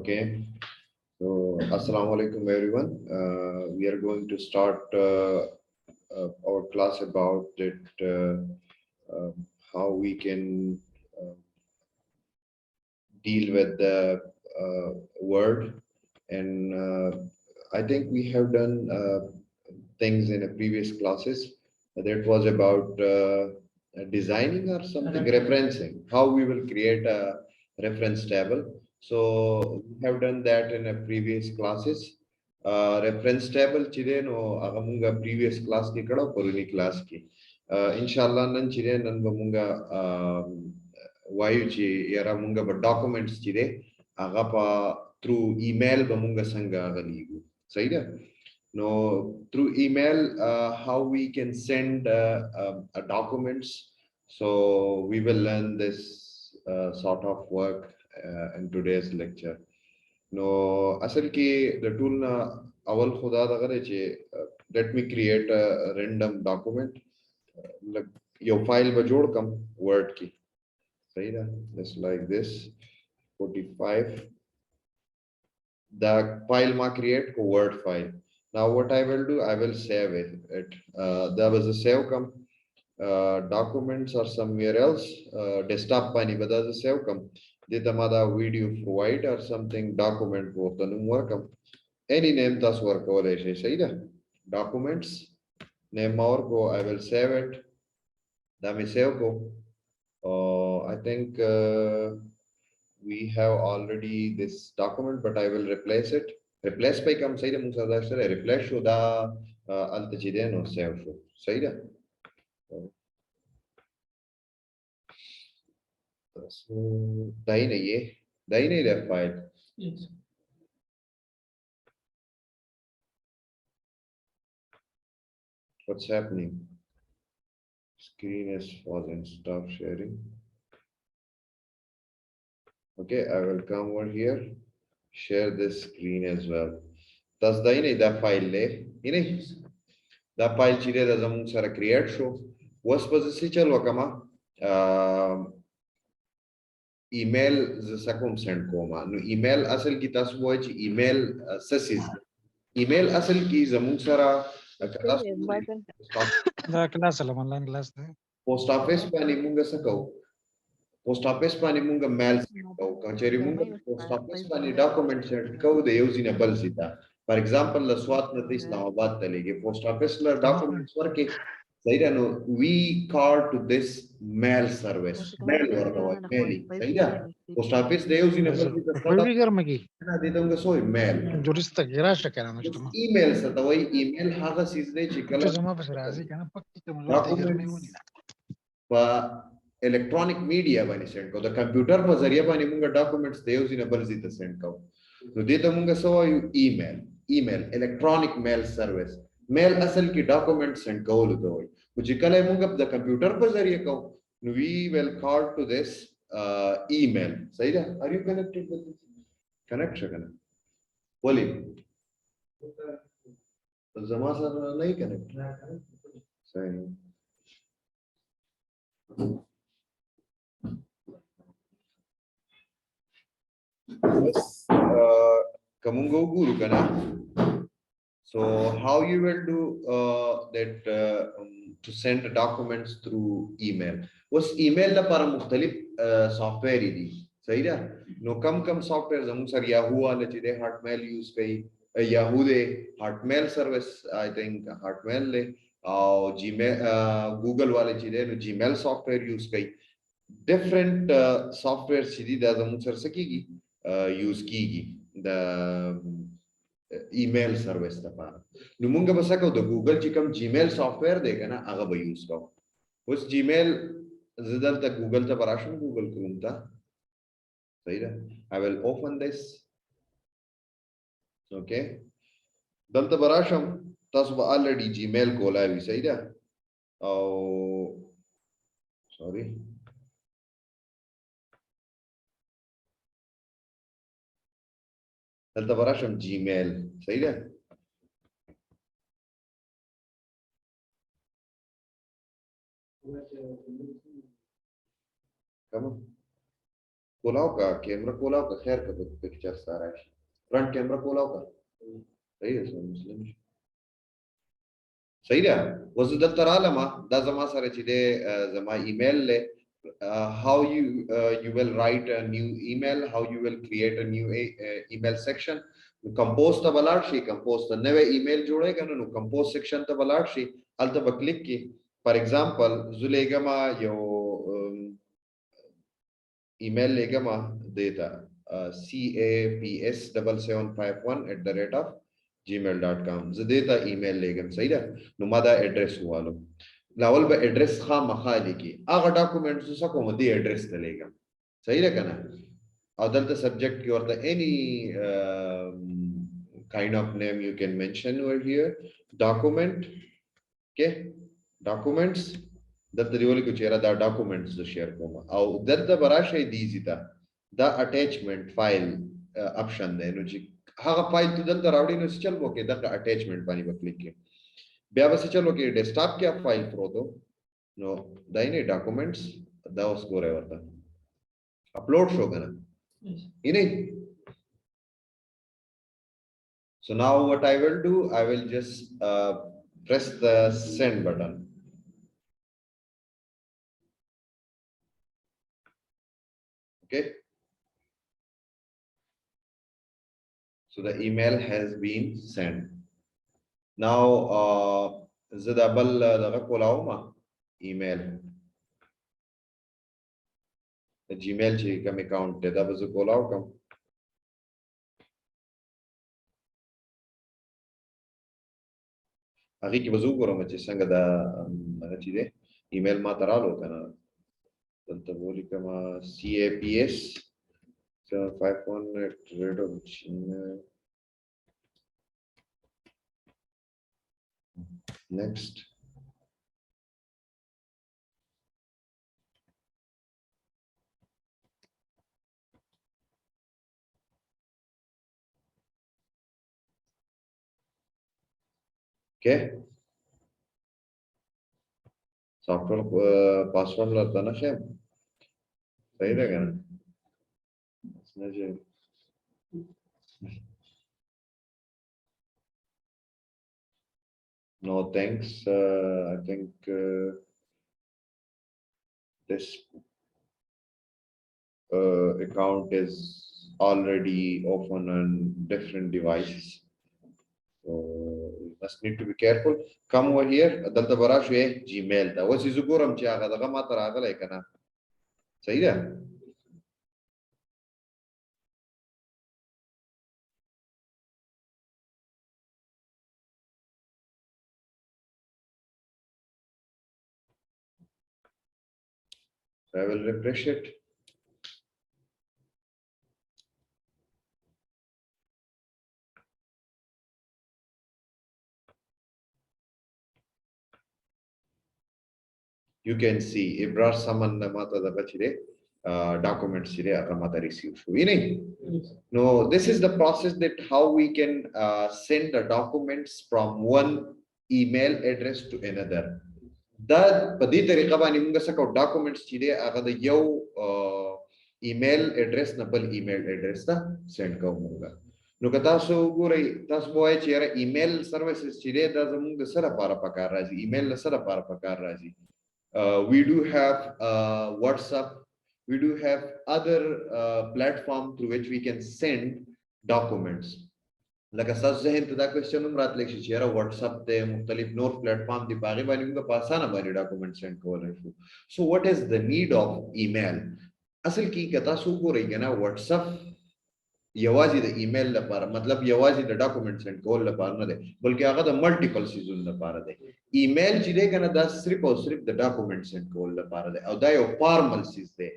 Okay, so Assalamu alaikum everyone. We are going to start our class about it, how we can uh, deal with the word, and I think we have done things in a previous classes. That was about designing or something, referencing, how we will create a reference table. So we have done that in a previous classes. Reference table chide no agamunga previous class ki kada poruni class ki. Inshallah nan chide nan bamunga wayu chi yara munga ba documents chide aga pa through email bamunga sanga aga ligu. Saida? No, through email, how we can send documents. So we will learn this sort of work in today's lecture. No, asal ki the tool na awal khuda da kare che, let me create a random document. Like your file ba jod kam word ki. Sahi na? Just like this, 45. The file ma create ko word file. Now what I will do, I will save it. There was a save come. Documents are somewhere else. Desktop pani bada the save come. Dita mada video provide or something document ko tanum work. Any name tas work over say documents name or go. I will save it. Dami save go. I think we have already this document, but I will replace it. Replace by come say the replace show the altachide no save show. Say that. So daine the file. Yes. What's happening? Screen is frozen. Stop sharing. Okay, I will come over here. Share this screen as well. That's the file le. The file chide da zamung sara create show. Was si chalo kama email zasakum send koma. No email asal ki tasbo email sasis. Email asal ki zamung sara The class online class. post office pani munga sakau. Post office pani munga mail sakau. Kacheri munga post office pani document send kau de using a balsita. For example, la swat na Islamabad talege post office la documents work. No, we call to this mail service. Mail work mailing. Post office they using a balsita. They don't go mail. Jurista gira shakera na shtama. Email sa tawai email haga sizne chikala Zama bas razi kana pakki te mulwa te girme woni. pa electronic media bani send ko the computer pa zariya bani munga documents they using a balsita send ko. No deta munga so email electronic mail service. Mail asal ki documents send ko lu do. Kujikala munga the computer pa zariya ko. We will call to this email. Saida, are you connected with this? Connect shakana. Wali. Zama sir nahi connect. Sorry. Yes, kamungo guru kana. So how you will do that to send the documents through email? Was email la para mukhtalif software idi. सही है नो कम software जमूं sir Yahoo वाले चीजें Hotmail use कई Yahoo दे Hotmail service I think Hotmail ले और जीमेल गूगल वाले चीजें नो जीमेल सॉफ्टवेयर यूज कई डिफरेंट सॉफ्टवेयर सीधी दा जमूं सर सकीगी यूज कीगी the email service ta para nu munga basaka the google chikam gmail software dega na aga ba use ka us gmail zadal ta google ta parashum google chrome ta sahi hai I will open this okay dal ta parashum tas ba already gmail kola vi sahi hai oh sorry dal ta parashum gmail sahi hai come on खोलाओ का camera खोलाओ का खैर का picture सारा है front camera खोलाओ का सही है sir मुस्लिम सही है वजदल तरालमा दा जमा सारे चीजे जमा ईमेल ले how you will write a new email how you will create a new email section compose ته بلاړ شي compose ته نوې email جوړه کنه نو compose section ته بلاړ شي الته بکلیک کی فار ایگزامپل زلیګما یو email legama data caps751@gmail.com زديتا email legam صحیح ده نو ما دا اډرس والو لاول به اډرس خامخا لیکي هغه ډاکومېنټس څه کوم دی اډرس ته لګم صحیح ده کنه او دلته سبجیکٹ کې ورته any kind of name you can mention over here document okay documents دلته دیول کو چیرې دا ډاکومېنټس شیر کوم او دلته براشه دی زیتا دا اٹیچمنٹ فایل اپشن دی نو چې هغه فایل ته دلته راوړی نو چل وو کې دا اٹیچمنٹ باندې وکلیک کې بیا به چلو کې ډیسکټاپ کې فایل پروتو نو دای نه ډاکومېنټس دا اوس ګوره ورته اپلوډ شو کنه یې so now what I will do I will just press the send button okay so the email has been sent now زدابل دغه کولاوما email Gmail چې کوم اکاؤنٹ ته دا به زه کولاو کوم هغه کې وزو ګورم چې څنګه دا هغه چې دی ایمیل ما ترالو کنه دلته وولي کما caps 751 next okay software password لرته نشم صحیح ده کنه نجه no thanks I think this account is already open on different devices so you must need to be careful come over here دلته براشو gmail دا اوس یې ګورم چې هغه دغه ما ته راغلی کنه صحیح ده I will refresh it you can see Ibrar Saman mata da bachire documents chire aga mata receive shu ini no this is the process that how we can send the documents from one email address to another دا په دې طریقه باندې موږ څه کوو ډاکومېنټس چې دی هغه د یو ایمیل اډرس نه بل ایمیل اډرس ته سند کوو موږ نو که تاسو ګورئ تاسو وایي چې یاره ایمیل سروسز چې دی دا زموږ د سره لپاره پکار راځي ایمیل له سره لپاره پکار راځي we do have WhatsApp we do have other platform through which we can send documents لکه تاسو ذهن ته دا کوېسچن هم راتلی شي چې یاره واتس اپ دی مختلف نور پلیټفارم دی په هغې باندې موږ په اسانه باندې ډاکومنټ سینډ کولی شو سو واټ از د نیډ آف ایمیل اصل کې که تاسو وګورئ که نه واتس اپ یوازې د ایمیل لپاره مطلب یوازې د ډاکومنټ سینډ کول لپاره نه دی بلکې هغه د ملټیپل سیزونو لپاره دی ایمیل چې دی که نه دا صرف او صرف د ډاکومنټ سینډ کول لپاره دی او دا یو فارمل سیز دی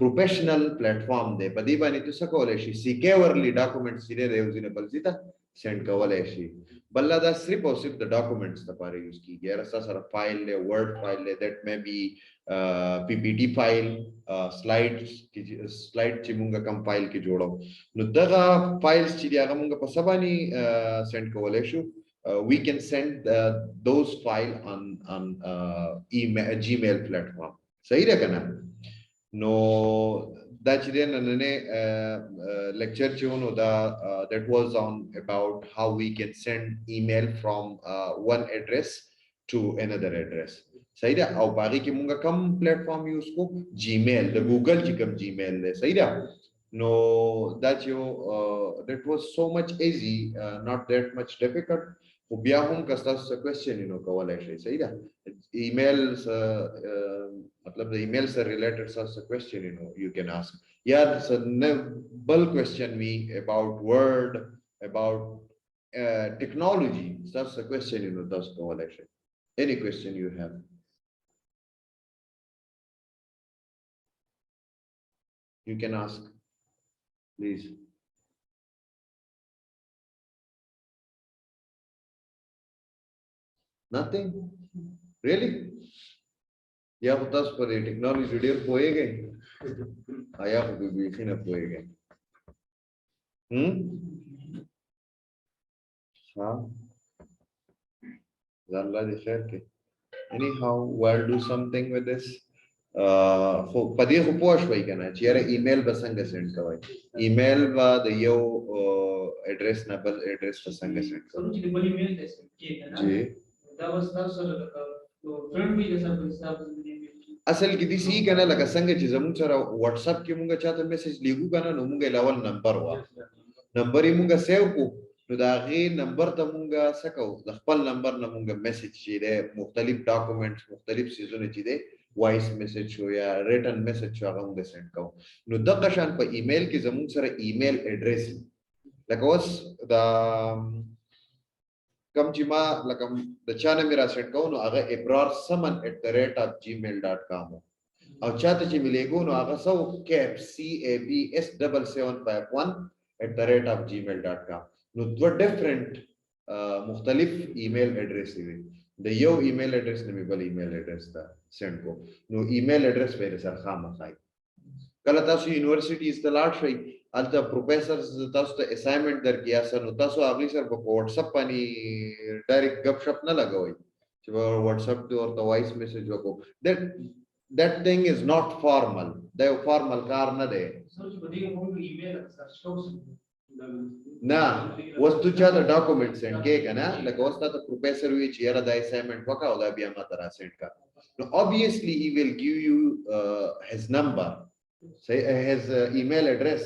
پروفیشنل پلیټفارم دی په دې باندې تاسو کولای شئ سیکیورلی ډاکومنټس چې دی یو ځینې بل ځای ته سینډ کولای شئ بل دا صرف او صرف د ډاکومنټس لپاره یوز کیږي یاره تاسو سره فایل دی ورډ فایل دی دیٹ مے بی پی پی ټي فایل سلایډز چې موږ کوم فایل کې جوړو نو دغه فایلز چې دی هغه موږ په څه باندې سینډ کولای شو we can send those file on email Gmail platform صحیح ده کنه نو That's then lecture tune that was on about how we can send email from one address to another address. सही है और बाकी की मुंगा कम platform use को Gmail the Google की कम Gmail ले सही है no that was so much easy not that much difficult وبياهم كستاس question كوالا شيء सही है emails मतलब the emails are related such a question you can ask yeah it's a bulk question me about word about technology such a question does كوالا شيء any question you have you can ask please nothing really या बता पर technology video होएगा आया को भी फिर होएगा हाँ ज़ल्ला दे खैर के anyhow we'll do something with this पदी हो पोस्ट वही करना चाहिए ईमेल बसंग सेंड कवाई ईमेल बाद यो एड्रेस ना बस एड्रेस बसंग सेंड कवाई जी असल की दिस ही करना लगा संग चीज़ मुंग चरा व्हाट्सएप की मुंगा चाहते मैसेज लिखू करना नो मुंगा लेवल नंबर हुआ नंबर ही मुंगा सेव को नो दागी नंबर ता मुंगा सको दखपल नंबर ना मुंगा मैसेज चीज़े मुख्तलिफ डॉक्यूमेंट्स मुख्तलिफ चीज़ों चीज़े वॉइस मैसेज हो या रिटन मैसेज हो आगा मुंगा सेंड करो नो दक्कशान पर ईमेल की जमुंग सरा ईमेल एड्रेस लकोस दा कम जिमा लकम द चाने मेरा सेंड करो नो आगा ibrarsaman@gmail.com और चाहते ची मिलेगो नो आगा सो कैप cabs751@gmail.com नो दो डिफरेंट मुख्तलिफ ईमेल एड्रेस है द यो ईमेल एड्रेस ने मिबल ईमेल एड्रेस था सेंड को नो ईमेल एड्रेस पे सर खामा खाई कल तासु यूनिवर्सिटी इस्तलाट शई अलता प्रोफेसर्स तासु ता असाइनमेंट दर किया सर नो तासु अगली सर व्हाट्सएप पानी डायरेक्ट गपशप न लगाओ व्हाट्सएप तो और तो वॉइस मैसेज को that thing is not formal the formal car न दे ना वस्तुच्या द डॉक्यूमेंट सेंड के कना like वस्ता तो professor which here the assignment वका होगा भी हम तरह सेंड का now obviously he will give you his number say his email address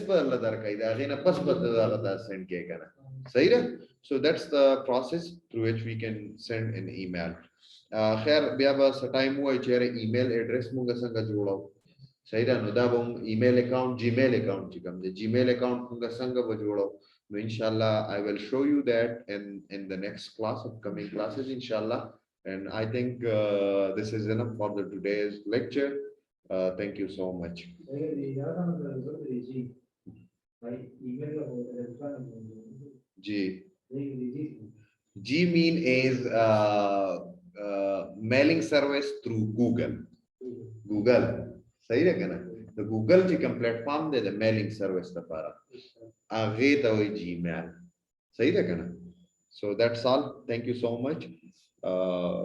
पर अल्लाह दर का इधर आगे ना पस पता दागा सेंड के कना सही है so that's the process through which we can send an email खैर बिया बस टाइम हुआ चेहरे ईमेल एड्रेस मुंगा संगा जोड़ो सही रहा नुदा बम ईमेल अकाउंट जीमेल अकाउंट चिकम दे जीमेल अकाउंट मुंगा संगा बजोड़ो no inshallah I will show you that in the next class upcoming classes inshallah and I think this is enough for the today's lecture thank you so much G mean is mailing service through Google सही है क्या the Google जी का platform they the mailing service ता पारा आगे तो वही Gmail सही है क्या so that's all thank you so much uh,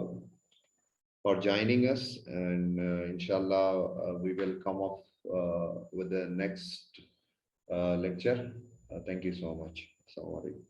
for joining us and inshallah we will come up with the next lecture thank you so much. Assalamu alaikum.